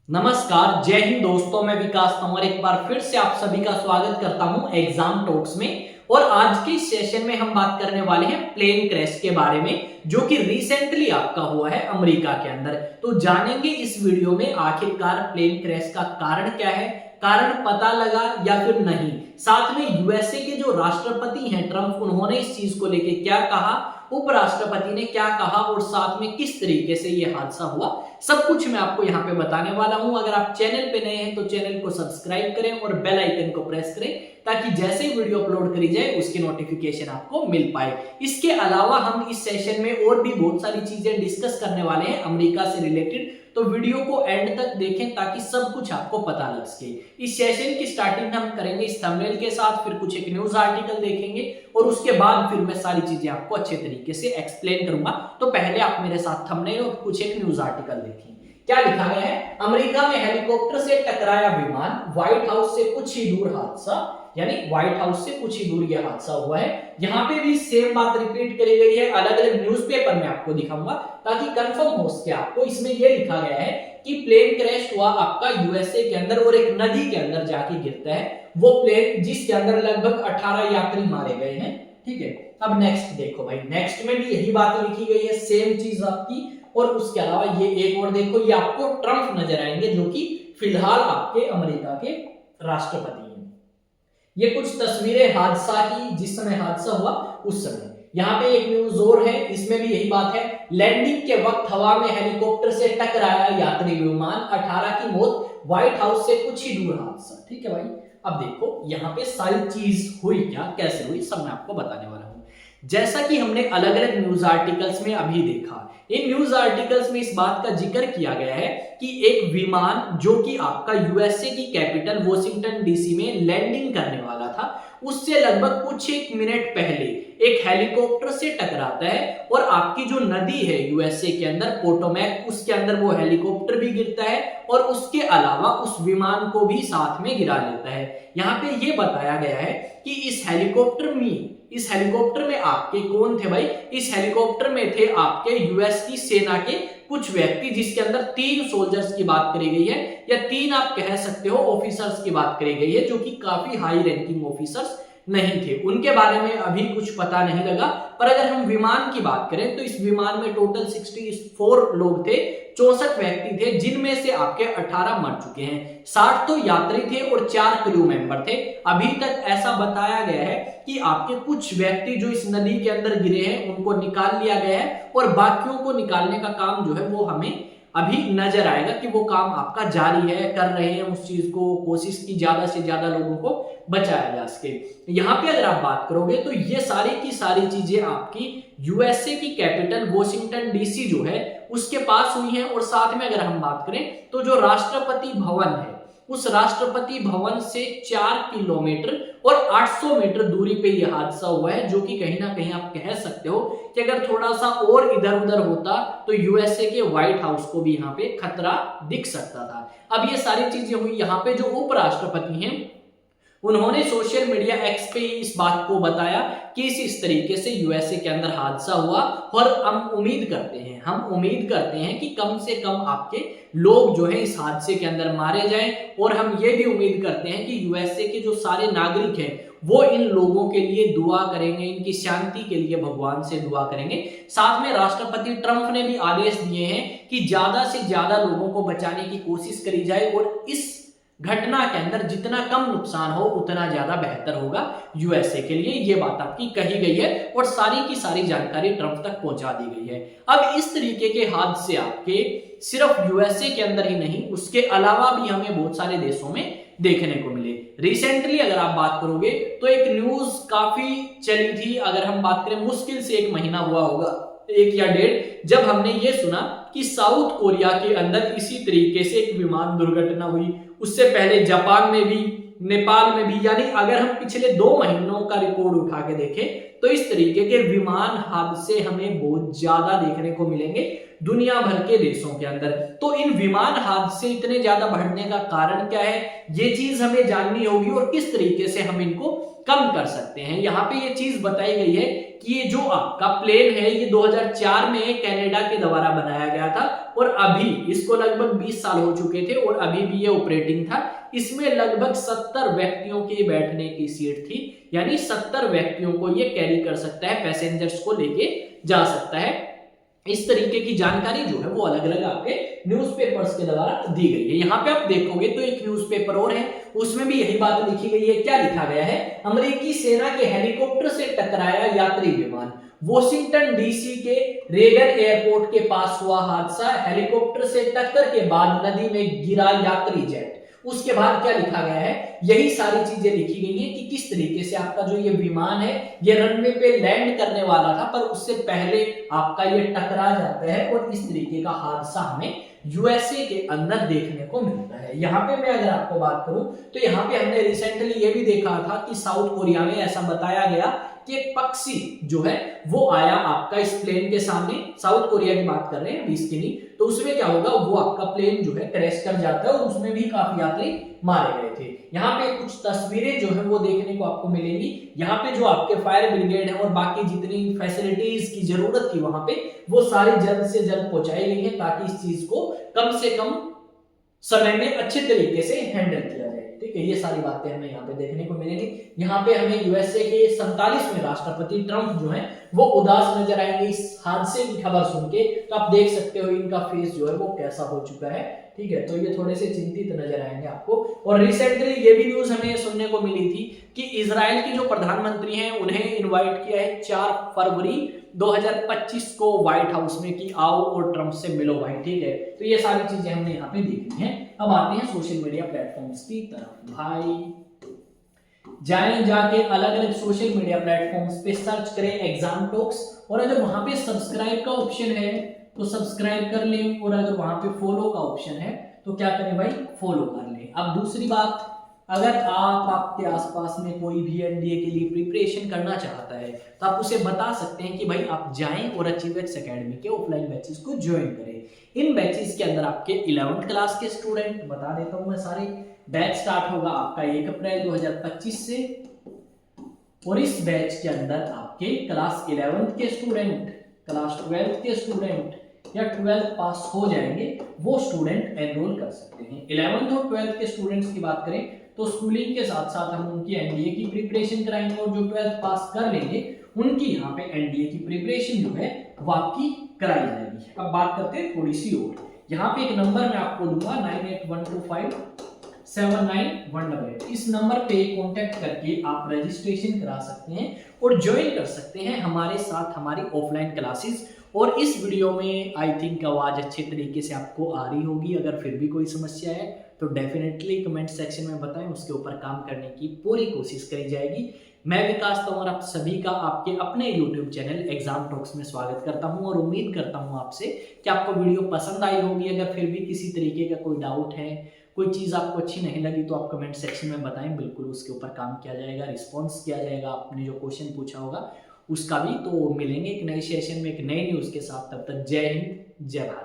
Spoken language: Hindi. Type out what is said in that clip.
नमस्कार, जय हिंद दोस्तों। मैं विकास तंवर एक बार फिर से आप सभी का स्वागत करता हूं एग्जाम टॉक्स में। और आज के सेशन में हम बात करने वाले हैं प्लेन क्रैश के बारे में, जो कि रिसेंटली आपका हुआ है अमेरिका के अंदर। तो जानेंगे इस वीडियो में आखिरकार प्लेन क्रैश का कारण क्या है, कारण पता लगा या फिर नहीं। साथ में यूएसए के जो राष्ट्रपति हैं ट्रंप, उन्होंने इस चीज को लेके क्या कहा, उपराष्ट्रपति ने क्या कहा और साथ में किस तरीके से यह हादसा हुआ, सब कुछ मैं आपको यहाँ पे बताने वाला हूं। अगर आप चैनल पे नए हैं तो चैनल को सब्सक्राइब करें और बेल आइकन को प्रेस करें, ताकि जैसे ही वीडियो अपलोड करी जाए उसकी नोटिफिकेशन आपको मिल पाए। इसके अलावा हम इस सेशन में और भी बहुत सारी चीजें डिस्कस करने वाले हैं अमेरिका से रिलेटेड, तो वीडियो को एंड तक देखें ताकि सब कुछ आपको पता लग सके। इस सेशन की स्टार्टिंग हम करेंगे इस थंबनेल के साथ, फिर कुछ एक न्यूज आर्टिकल देखेंगे और उसके बाद फिर मैं सारी चीजें आपको अच्छे तरीके से एक्सप्लेन करूंगा। तो पहले आप मेरे साथ थंबनेल और कुछ एक न्यूज आर्टिकल देखें। क्या लिखा गया है, अमेरिका में हेलीकॉप्टर से टकराया विमान, व्हाइट हाउस से कुछ ही दूर हादसा। यानी व्हाइट हाउस से कुछ ही दूर यह हादसा हुआ है। यहाँ पे भी सेम बात रिपीट करी गई है, अलग अलग न्यूज़पेपर में आपको दिखाऊंगा ताकि कंफर्म हो सके आपको। इसमें यह लिखा गया है कि प्लेन क्रैश हुआ आपका यूएसए के अंदर और एक नदी के अंदर जाके गिरता है वो प्लेन, जिसके अंदर लगभग 18 यात्री मारे गए हैं। ठीक है, अब नेक्स्ट देखो भाई, नेक्स्ट में भी यही बात लिखी गई है, सेम चीज आपकी। और उसके अलावा ये एक और देखो, ये आपको ट्रंप नजर आएंगे जो कि फिलहाल आपके अमेरिका के राष्ट्रपति हैं। ये कुछ तस्वीरें हादसा की, जिस समय हादसा हुआ उस समय। यहाँ पे एक न्यूज और है, इसमें भी यही बात है, लैंडिंग के वक्त हवा में हेलीकॉप्टर से टकराया यात्री विमान, 18 की मौत, व्हाइट हाउस से कुछ ही दूर हादसा। ठीक है भाई, अब देखो यहाँ पे सारी चीज हुई क्या, कैसे हुई, सब मैं आपको बताने वाला हूँ। जैसा कि हमने अलग अलग न्यूज आर्टिकल्स में अभी देखा, इन न्यूज आर्टिकल्स में इस बात का जिक्र किया गया है कि एक विमान जो कि आपका यूएसए की कैपिटल वॉशिंगटन डीसी में लैंडिंग करने वाला था, उससे लगभग कुछ एक मिनट पहले एक हेलीकॉप्टर से टकराता है और आपकी जो नदी है यूएसए के अंदर पोटोमैक, उसके अंदर वो हेलीकॉप्टर भी गिरता है और उसके अलावा उस विमान को भी साथ में गिरा लेता है। यहाँ पे ये बताया गया है कि इस हेलीकॉप्टर में आपके कौन थे भाई, इस हेलीकॉप्टर में थे आपके यूएस की सेना के कुछ व्यक्ति, जिसके अंदर 3 सोल्जर्स की बात करी गई है, या 3 आप कह सकते हो ऑफिसर्स की बात करी गई है, जो कि काफी हाई रैंकिंग ऑफिसर्स नहीं थे। उनके बारे में अभी कुछ पता नहीं लगा। पर अगर हम विमान की बात करें तो इस विमान में टोटल 64 लोग थे, 64 व्यक्ति थे, जिनमें से आपके 18 मर चुके हैं, 60 तो यात्री थे और 4 क्रू मेंबर थे। अभी तक ऐसा बताया गया है कि आपके कुछ व्यक्ति जो इस नदी के अंदर गिरे हैं उनको निकाल लिया गया है और बाकियों को निकालने का काम जो है वो हमें अभी नजर आएगा कि वो काम आपका जारी है, कर रहे हैं उस चीज को, कोशिश की ज्यादा से ज्यादा लोगों को बचाया जा सके। यहाँ पे अगर आप बात करोगे तो ये सारी की सारी चीजें आपकी यूएसए की कैपिटल वॉशिंगटन डीसी जो है उसके पास हुई है। और साथ में अगर हम बात करें तो जो राष्ट्रपति भवन है, उस राष्ट्रपति भवन से 4 किलोमीटर और 800 मीटर दूरी पे यह हादसा हुआ है, जो कि कहीं ना कहीं आप कह सकते हो कि अगर थोड़ा सा और इधर उधर होता तो यूएसए के व्हाइट हाउस को भी यहाँ पे खतरा दिख सकता था। अब ये सारी चीजें हुई, यहाँ पे जो उपराष्ट्रपति हैं उन्होंने सोशल मीडिया एक्स पे इस बात को बताया कि इस तरीके से यूएसए के अंदर हादसा हुआ और हम उम्मीद करते हैं कि कम से कम आपके लोग जो है इस हादसे के अंदर मारे जाएं, और हम ये भी उम्मीद करते हैं कि यूएसए के जो सारे नागरिक हैं वो इन लोगों के लिए दुआ करेंगे, इनकी शांति के लिए भगवान से दुआ करेंगे। साथ में राष्ट्रपति ट्रंप ने भी आदेश दिए हैं कि ज्यादा से ज्यादा लोगों को बचाने की कोशिश करी जाए और इस घटना के अंदर जितना कम नुकसान हो उतना ज्यादा बेहतर होगा यूएसए के लिए। ये बात आपकी कही गई है और सारी की सारी जानकारी ट्रंप तक पहुंचा दी गई है। अब इस तरीके के हादसे आपके सिर्फ यूएसए के अंदर ही नहीं, उसके अलावा भी हमें बहुत सारे देशों में देखने को मिले। रिसेंटली अगर आप बात करोगे तो एक न्यूज काफी चली थी, अगर हम बात करें मुश्किल से 1 महीना हुआ होगा, 1 या 1.5, जब हमने ये सुना कि साउथ कोरिया के अंदर इसी तरीके से एक विमान दुर्घटना हुई। उससे पहले जापान में भी, नेपाल में भी, यानी अगर हम पिछले 2 महीनों का रिकॉर्ड उठा के देखें तो इस तरीके के विमान हादसे हमें बहुत ज्यादा देखने को मिलेंगे दुनिया भर के देशों के अंदर। तो इन विमान हादसे इतने ज्यादा बढ़ने का कारण क्या है, ये चीज हमें जाननी होगी और किस तरीके से हम इनको कम कर सकते हैं। यहाँ पे ये चीज बताई गई है कि ये जो आपका प्लेन है ये 2004 में कनाडा के द्वारा बनाया गया था और अभी इसको लगभग 20 साल हो चुके थे और अभी भी ये ऑपरेटिंग था। इसमें लगभग 70 व्यक्तियों के बैठने की सीट थी, यानी 70 व्यक्तियों को ये कैरी कर सकता है, पैसेंजर्स को लेके जा सकता है। इस तरीके की जानकारी जो है वो अलग अलग आपके न्यूज़पेपर्स के द्वारा दी गई है। यहाँ पे आप देखोगे तो एक न्यूज़पेपर और है, उसमें भी यही बात लिखी गई है। क्या लिखा गया है? अमेरिकी सेना के हेलीकॉप्टर से टकराया यात्री विमान, वॉशिंगटन डीसी के रेगन एयरपोर्ट के पास हुआ हादसा, हेलीकॉप्टर से टक्कर के बाद नदी में गिरा यात्री जेट। उसके बाद क्या लिखा गया है? यही सारी चीजें लिखी गई हैं कि किस तरीके से आपका जो ये विमान है ये रनवे पे लैंड करने वाला था, पर उससे पहले आपका ये टकरा जाता है और इस तरीके का हादसा हमें यूएसए के अंदर देखने को मिलता है। यहाँ पे मैं अगर आपको बात करूं तो यहाँ पे हमने रिसेंटली ये भी देखा था कि साउथ कोरिया में ऐसा बताया गया कि एक पक्षी जो है वो आया आपका इस प्लेन के सामने, साउथ कोरिया की बात कर रहे हैं, बीस की नहीं, तो उसमें क्या होगा, वो आपका प्लेन जो है क्रैश कर जाता है और उसमें भी काफी यात्री मारे गए थे। यहाँ पे कुछ तस्वीरें जो है वो देखने को आपको मिलेंगी। यहाँ पे जो आपके फायर ब्रिगेड है और बाकी जितनी फैसिलिटीज की जरूरत थी वहां पे वो सारी जल्द से जल्द पहुंचाई गई है ताकि इस चीज को कम से कम समय में अच्छे तरीके से हैंडल किया जाए। ठीक है, ये सारी बातें हमें यहाँ पे देखने को मिलेंगी। यहाँ पे हमें यूएसए के 47वें राष्ट्रपति ट्रंप जो है वो उदास नजर आएंगे इस हादसे की खबर सुन के। तो आप देख सकते हो इनका फेस जो है वो कैसा हो चुका है। ठीक है, तो ये थोड़े से चिंतित नजर आएंगे आपको। और रिसेंटली ये भी न्यूज हमें सुनने को मिली थी कि इजराइल के जो प्रधानमंत्री हैं उन्हें इनवाइट किया है 4 फरवरी 2025 को व्हाइट हाउस में कि आओ और ट्रंप से मिलो भाई। ठीक है, तो ये सारी चीजें हमने यहाँ पे देखी हैं। अब आते हैं सोशल मीडिया प्लेटफॉर्म्स की तरफ। भाई जाएं जाके अलग अलग सोशल मीडिया प्लेटफॉर्म्स पे सर्च करें एग्जाम टॉक्स, और अगर वहां पे सब्सक्राइब का ऑप्शन है तो सब्सक्राइब कर लें, और अगर वहां पे फॉलो का ऑप्शन है तो क्या करें भाई, फॉलो कर लें। अब दूसरी बात, अगर आप आपके आसपास में कोई भी एनडीए के लिए प्रिपरेशन करना चाहता है तो आप उसे बता सकते हैं कि भाई आप जाएं और अचीवेक्स एकेडमी के ऑफलाइन बैचेस को ज्वाइन करें। इन बैचेस के अंदर आपके 11th क्लास के स्टूडेंट, बता देता हूं मैं सारे, बैच स्टार्ट होगा आपका 1 अप्रैल 2025 से, और इस बैच के अंदर आपके क्लास 11th के स्टूडेंट, क्लास 12th के स्टूडेंट या 12th पास हो जाएंगे वो स्टूडेंट एनरोल कर सकते हैं। 11th और 12th के स्टूडेंट्स की बात करें तो स्कूलिंग के साथ साथ हम उनकी एनडीए की प्रिपरेशन कराएंगे, और जो 12th पास कर लेंगे उनकी यहाँ पे एनडीए की प्रिपरेशन जो है वो आपकी कराई जाएगी। अब बात करते हैं थोड़ी सी और, यहाँ पे एक नंबर मैं आपको दूंगा 9812579188। इस नंबर पे कांटेक्ट करके आप रजिस्ट्रेशन करा सकते हैं और ज्वाइन कर सकते हैं हमारे साथ हमारी ऑफलाइन क्लासेस। और इस वीडियो में आई थिंक आवाज अच्छे तरीके से आपको आ रही होगी। अगर फिर भी कोई समस्या है तो डेफिनेटली कमेंट सेक्शन में बताएं, उसके ऊपर काम करने की पूरी कोशिश करी जाएगी। मैं विकास तंवर आप सभी का आपके अपने YouTube चैनल एग्जाम टॉक्स में स्वागत करता हूं और उम्मीद करता हूं आपसे कि आपको वीडियो पसंद आई होगी। अगर फिर भी किसी तरीके का कोई डाउट है, कोई चीज़ आपको अच्छी नहीं लगी तो आप कमेंट सेक्शन में बताएं, बिल्कुल उसके ऊपर काम किया जाएगा, रिस्पॉन्स किया जाएगा। आपने जो क्वेश्चन पूछा होगा उसका भी। तो मिलेंगे एक नए सेशन में एक नए न्यूज़ के साथ, तब तक जय हिंद जय भारत।